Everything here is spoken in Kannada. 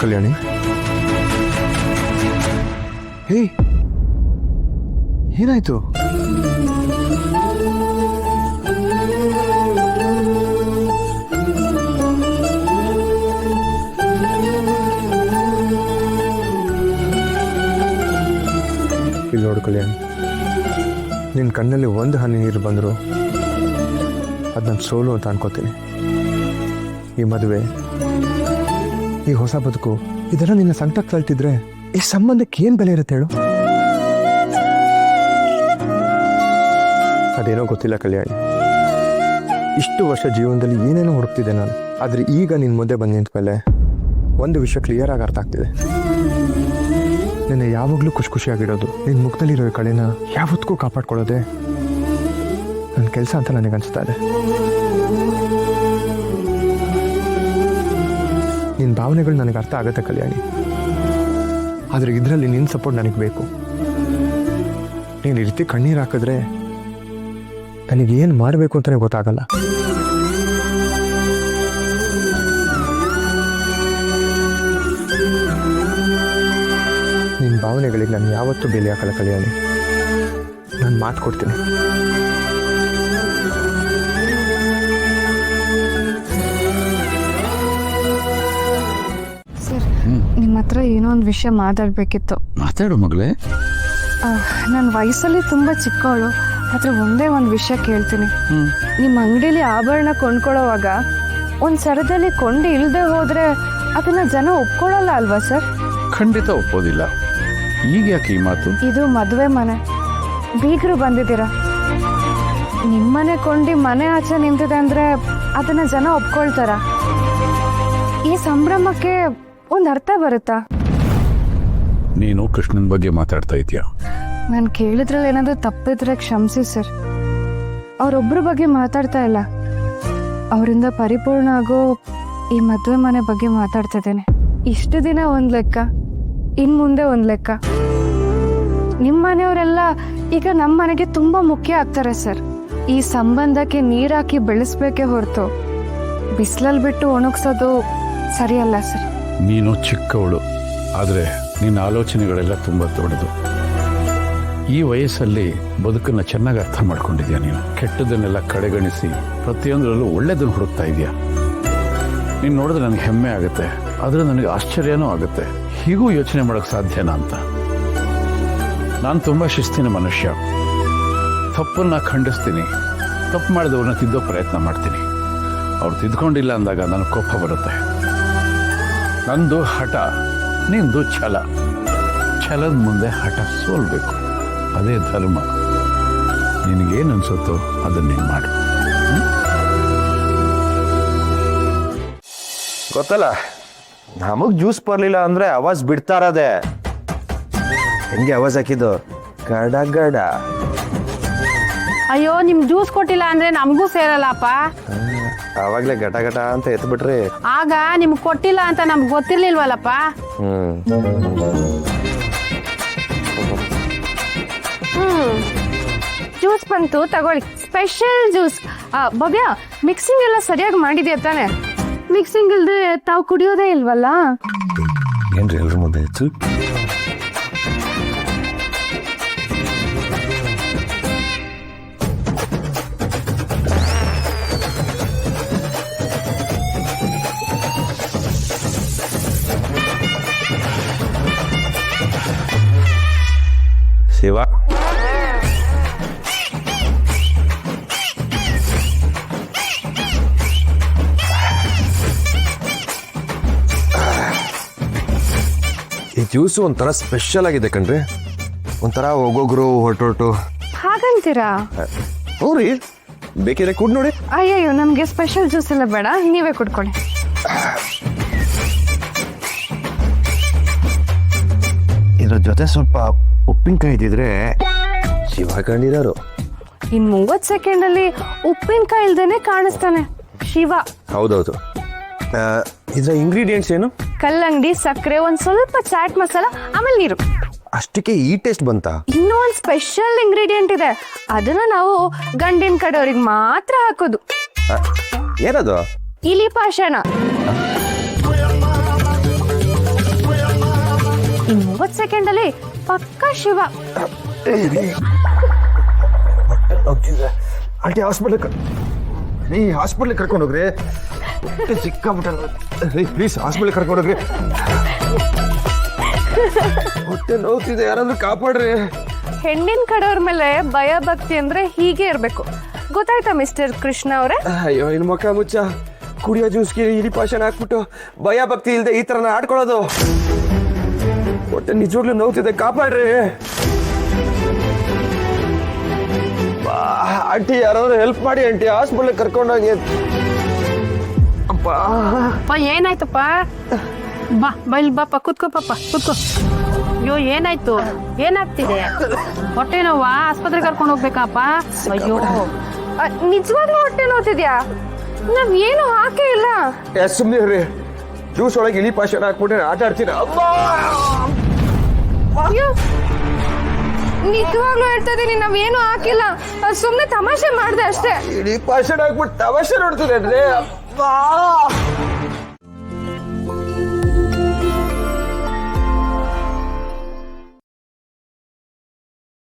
ಕಲ್ಯಾಣಿ. ಹೇ, ಏನಾಯ್ತು? ಇಲ್ಲಿ ನೋಡು ಕಲ್ಯಾಣಿ, ನಿನ್ನ ಕಣ್ಣಲ್ಲಿ ಒಂದು ಹನಿ ನೀರು ಬಂದರು ಅದು ನನ್ನ ಸೋಲು ಅಂತ ಅನ್ಕೋತೀನಿ. ಈ ಮದುವೆ, ಈ ಹೊಸ ಬದುಕು, ಇದೆಲ್ಲ ನಿನ್ನ ಸಂಕಟಕ್ಕೆ ತಳ್ತಿದ್ರೆ ಈ ಸಂಬಂಧಕ್ಕೆ ಏನು ಬೆಲೆ ಇರುತ್ತೆ ಹೇಳು? ಅದೇನೋ ಗೊತ್ತಿಲ್ಲ ಕಲ್ಯಾಣಿ, ಇಷ್ಟು ವರ್ಷ ಜೀವನದಲ್ಲಿ ಏನೇನೋ ಹುಡುಕ್ತಿದ್ದೆ ನಾನು. ಆದರೆ ಈಗ ನಿನ್ನ ಮುಂದೆ ಬಂದು ನಿಂತ ಮೇಲೆ ಒಂದು ವಿಷಯ ಕ್ಲಿಯರ್ ಆಗಿ ಅರ್ಥ ಆಗ್ತಿದೆ. ನಿನ್ನ ಯಾವಾಗಲೂ ಖುಷಿಯಾಗಿಡೋದು, ನಿನ್ನ ಮುಖದಲ್ಲಿರೋ ಕಳೆನ ಯಾವತ್ತಿಗೂ ಕಾಪಾಡ್ಕೊಳ್ಳೋದೆ ನನ್ನ ಕೆಲಸ ಅಂತ ನನಗೆ ಅನಿಸ್ತಾ ಇದೆ. ನಿನ್ನ ಭಾವನೆಗಳು ನನಗೆ ಅರ್ಥ ಆಗುತ್ತೆ ಕಲ್ಯಾಣಿ, ಆದರೆ ಇದರಲ್ಲಿ ನಿನ್ನ ಸಪೋರ್ಟ್ ನನಗೆ ಬೇಕು. ನೀನು ಈ ರೀತಿ ಕಣ್ಣೀರು ಹಾಕಿದ್ರೆ ನನಗೇನು ಮಾಡಬೇಕು ಅಂತಲೇ ಗೊತ್ತಾಗಲ್ಲ. ನಿನ್ನ ಭಾವನೆಗಳಿಗೆ ನಾನು ಯಾವತ್ತೂ ಬೆಲೆ ಹಾಕಲ್ಲ ಕಲ್ಯಾಣಿ. ನಾನು ಮಾತು ಕೊಡ್ತೀನಿ. ಸರ್, ನಿಮ್ಮ ಹತ್ರ ಏನೋ ಒಂದು ವಿಷಯ ಮಾತಾಡಬೇಕಿತ್ತು. ಮಾತಾಡು ಮಗಳೇ. ನನ್ನ ವಯಸ್ಸಲ್ಲಿ ತುಂಬ ಚಿಕ್ಕವಳು, ಆದರೆ ಒಂದೇ ಒಂದು ವಿಷಯ ಕೇಳ್ತೀನಿ. ನಿಮ್ಮ ಅಂಗಡಿಲಿ ಆಭರಣ ಕೊಂಡ್ಕೊಳ್ಳೋವಾಗ ಒಂದು ಸರದಲ್ಲಿ ಕೊಂಡು ಇಲ್ಲದೆ ಹೋದರೆ ಅದನ್ನು ಜನ ಒಪ್ಕೊಳ್ಳಲ್ಲ ಅಲ್ವಾ ಸರ್? ಖಂಡಿತ ಒಪ್ಪೋದಿಲ್ಲ. ಈಗ ಯಾಕೆ ಈ ಮಾತು? ಇದು ಮದುವೆ ಮನೆ, ಬೀಗರು ಬಂದಿದ್ದೀರಾ. ನಿಮ್ಮನೆ ಕೊಂಡು ಮನೆ ಆಚೆ ನಿಂತಿದೆ ಅಂದರೆ ಅದನ್ನು ಜನ ಒಪ್ಕೊಳ್ತಾರ? ಈ ಸಂಭ್ರಮಕ್ಕೆ ಒಂದು ಅರ್ಥ ಬರುತ್ತಾ? ನೀನು ಕೃಷ್ಣನ ಬಗ್ಗೆ ಮಾತಾಡ್ತಾ ಇದೀಯಾ? ನಾನು ಕೇಳಿದ್ರಲ್ಲಿ ಏನಾದರೂ ತಪ್ಪಿದ್ರೆ ಕ್ಷಮಿಸಿ ಸರ್. ಅವರೊಬ್ಬರ ಬಗ್ಗೆ ಮಾತಾಡ್ತಾ ಇಲ್ಲ, ಅವರಿಂದ ಪರಿಪೂರ್ಣ ಆಗೋ ಈ ಮದುವೆ ಮನೆ ಬಗ್ಗೆ ಮಾತಾಡ್ತಿದ್ದೇನೆ. ಇಷ್ಟು ದಿನ ಒಂದು ಲೆಕ್ಕ, ಇನ್ನು ಮುಂದೆ ಒಂದು ಲೆಕ್ಕ. ನಿಮ್ಮ ಮನೆಯವರೆಲ್ಲ ಈಗ ನಮ್ಮ ಮನೆಗೆ ತುಂಬ ಮುಖ್ಯ ಆಗ್ತಾರೆ ಸರ್. ಈ ಸಂಬಂಧಕ್ಕೆ ನೀರಾಕಿ ಬೆಳೆಸ್ಬೇಕೇ ಹೊರತು ಬಿಸಿಲಲ್ಲಿ ಬಿಟ್ಟು ಒಣಗಿಸೋದು ಸರಿಯಲ್ಲ ಸರ್. ನೀನು ಚಿಕ್ಕವಳು, ಆದರೆ ನಿನ್ನ ಆಲೋಚನೆಗಳೆಲ್ಲ ತುಂಬ ದೊಡ್ಡದು. ಈ ವಯಸ್ಸಲ್ಲಿ ಬದುಕನ್ನು ಚೆನ್ನಾಗಿ ಅರ್ಥ ಮಾಡ್ಕೊಂಡಿದ್ಯಾ ನೀನು. ಕೆಟ್ಟದನ್ನೆಲ್ಲ ಕಡೆಗಣಿಸಿ ಪ್ರತಿಯೊಂದರಲ್ಲೂ ಒಳ್ಳೆದನ್ನು ಹುಡುಕ್ತಾ ಇದೆಯಾ. ನೀನು ನೋಡಿದ್ರೆ ನನಗೆ ಹೆಮ್ಮೆ ಆಗುತ್ತೆ, ಆದರೆ ನನಗೆ ಆಶ್ಚರ್ಯನೂ ಆಗುತ್ತೆ. ಹೀಗೂ ಯೋಚನೆ ಮಾಡೋಕ್ಕೆ ಸಾಧ್ಯನಾ ಅಂತ. ನಾನು ತುಂಬ ಶಿಸ್ತಿನ ಮನುಷ್ಯ. ತಪ್ಪನ್ನು ಖಂಡಿಸ್ತೀನಿ, ತಪ್ಪು ಮಾಡಿದವ್ರನ್ನ ತಿದ್ದೋ ಪ್ರಯತ್ನ ಮಾಡ್ತೀನಿ. ಅವ್ರು ತಿದ್ಕೊಂಡಿಲ್ಲ ಅಂದಾಗ ನನಗೆ ಕೋಪ ಬರುತ್ತೆ. ನಂದು ಹಠ, ನಿಂದು ಛಲ. ಛಲದ ಮುಂದೆ ಹಠ ಸೋಲ್ಬೇಕು, ಅದೇ ಧರ್ಮ. ನಿನಗೇನು ಅನ್ಸುತ್ತೋ ಅದನ್ನ ನೀನು ಮಾಡು. ಗೊತ್ತಲ್ಲ, ನಮಗ್ ಜ್ಯೂಸ್ ಬರ್ಲಿಲ್ಲ ಅಂದ್ರೆ ಆವಾಜ್ ಬಿಡ್ತಾರದೆ. ಹೆಂಗೆ ಆವಾಜ್ ಹಾಕಿದ್ದು? ಗಡ ಗಡ. ಅಯ್ಯೋ, ನಿಮ್ ಜ್ಯೂಸ್ ಕೊಟ್ಟಿಲ್ಲ ಅಂದ್ರೆ ನಮಗೂ ಸೇರಲ್ಲಪ್ಪ. ಆವಾಗ್ಲೇ ಗಟ ಗಟ ಅಂತ ಎತ್ಬಿಟ್ರಿ. ಆಗ ನಿಮ್ಗೆ ಕೊಟ್ಟಿಲ್ಲ ಅಂತ ನಮ್ಗೆ ಗೊತ್ತಿರ್ಲಿಲ್ವಲ್ಲಪ್ಪ. ಜ್ಯೂಸ್ ಬಂತು, ತಗೊಳ್ಳಿ. Special juice. ಭವ್ಯ, ಮಿಕ್ಸಿಂಗ್ ಎಲ್ಲ ಸರಿಯಾಗಿ ಮಾಡಿದ್ಯಾ ತಾನೆ? ಮಿಕ್ಸಿಂಗ್ ಇಲ್ದೆ ತಾವು ಕುಡಿಯೋದೇ ಇಲ್ವಲ್ಲ? ಏನ್ರಿ ಎಲ್ರ ಮುಂದೆ ಇತ್ತು? ಶಿವ, ಈ ಜ್ಯೂಸು ಒಂಥರ ಸ್ಪೆಷಲ್ ಆಗಿದೆ ಕಣ್ರಿ. ಒಂಥರ ಒಗೊಗ್ರು ಹೊರಟು. ಹಾಗಂತೀರಾ? ಹ್ಞೂ, ಬೇಕಿದ್ರೆ ಕುಡ್ ನೋಡಿ. ಅಯ್ಯಯ್ಯೋ, ನಮಗೆ ಸ್ಪೆಷಲ್ ಜ್ಯೂಸ್ ಎಲ್ಲ ಬೇಡ, ನೀವೇ ಕುಡ್ಕೊಳ್ಳಿ. ಇದ್ರ ಜೊತೆ ಸ್ವಲ್ಪ ಉಪ್ಪಿನಕಾಯಿ ಇದ್ದಿದ್ರೆ ಶಿವ ಕಂಡಿರೋರು. ಇನ್ 30 ಸೆಕೆಂಡಲ್ಲಿ ಉಪ್ಪಿನಕಾಯಿ ಇಲ್ದೇನೆ ಕಾಣಿಸ್ತಾನೆ ಶಿವ. ಹೌದೌದು. ಇದ್ರ ಇಂಗ್ರೀಡಿಯೆಂಟ್ಸ್ ಏನು? ಕಲ್ಲಂಗಡಿ, ಸಕ್ಕರೆ, ಒಂದ್ ಸ್ವಲ್ಪ ಚಾಟ್ ಮಸಾಲ, ಆಮೇಲೆ ನೀರು. ಅಷ್ಟಕ್ಕೆ ಈ ಟೇಸ್ಟ್ ಬಂತಾ? ಇನ್ನೂ ಒಂದು ಸ್ಪೆಷಲ್ ಇಂಗ್ರೀಡಿಯೆಂಟ್ ಇದೆ, ಅದನ್ನ ನಾವು ಗಂಡಿನ ಕಡೆಯವ್ರಿಗೆ ಮಾತ್ರ ಹಾಕೋದು. ಏನದು? ಇಲಿ ಪಾಷಾಣ. ಇನ್ನು 30 ಸೆಕೆಂಡಲ್ಲಿ ಪಕ್ಕಾ ಶಿವ. ಆಂಟಿ ಹಾಸ್ಪಿಟ್ಲಿಗೆ ಕರ್ಕೊಂಡು ಹೋಗ್ರಿ. ಸಿಕ್ಕಾಬಿಟ್ಟ ಪ್ಲೀಸ್ ಹಾಸ್ಪಿಟ್ಲಿಗೆ ಕರ್ಕೊಂಡು ಹೋಗ್ರಿ. ಹೊಟ್ಟೆ ನೋವ್ತಿದೆ, ಯಾರಾದ್ರೂ ಕಾಪಾಡ್ರಿ. ಹೆಣ್ಣಿನ ಕಡೆಯವ್ರ ಮೇಲೆ ಭಯ ಭಕ್ತಿ ಅಂದ್ರೆ ಹೀಗೆ ಇರ್ಬೇಕು, ಗೊತ್ತಾಯ್ತಾ ಮಿಸ್ಟರ್ ಕೃಷ್ಣ ಅವರೇ? ಅಯ್ಯೋ ಇನ್ ಮುಖ ಮುಚ್ಚ, ಕುಡಿಯೋ ಜ್ಯೂಸ್ಗೆ ಇಲಿ ಪಾಷನ್ ಹಾಕ್ಬಿಟ್ಟು ಭಯ ಭಕ್ತಿ ಇಲ್ದೆ ಈ ತರ ಆಡ್ಕೊಳ್ಳೋದು. ಹೊಟ್ಟೆ ನಿಜವಾಗ್ಲೂ ನೋವ್ತಿದೆ, ಕಾಪಾಡ್ರಿ. ಆಂಟಿ ಯಾರಾದ್ರೂ ಹೆಲ್ಪ್ ಮಾಡಿ ಆಂಟಿ, ಹಾಸ್ಪಿಟ್ಲಿಗೆ ಕರ್ಕೊಂಡೋಗಿ. ಅಪ್ಪ ಏನಾಯ್ತಪ್ಪ? ಬಾ ಬೈಲ್ ಬಾಪ, ಕುತ್ಕೋ ಪಾಪ ಕುತ್ಕೋ. ಅಯ್ಯೋ ಏನಾಯ್ತು? ಏನಾಗ್ತಿದೆ? ಹೊಟ್ಟೆ ನೋವಾ? ಆಸ್ಪತ್ರೆಗೆ ಕರ್ಕೊಂಡು ಹೋಗ್ಬೇಕಪ್ಪ? ಅಯ್ಯೋ ನಿಜವಾಗ್ಲೂ ಹೊಟ್ಟೆ ನೋವ್ತಿದ್ಯಾ? ನಾವ್ ಏನು ಹಾಕೇ ಇಲ್ಲ. ಸುಮ್ಮನೆ ರೀ, ಜ್ಯೂಸ್ ಒಳಗೆ ಇಲಿ ಪಾಷನ್ ಹಾಕ್ಬಿಟ್ಟು ಆಟ ಆಡ್ತೀರ. ಅಯ್ಯೋ ನಿಜವಾಗ್ಲೂ ಹೇಳ್ತಾ ಇದೀನಿ, ನಾವೇನು ಹಾಕಿಲ್ಲ, ಸುಮ್ನೆ ತಮಾಷೆ ಮಾಡ್ದೆ ಅಷ್ಟೇ. ಇಲಿ ಪಾಷನ್ ಹಾಕ್ಬಿಟ್ಟು ತಮಾಷೆ ನೋಡ್ತಿದ್ದೆ.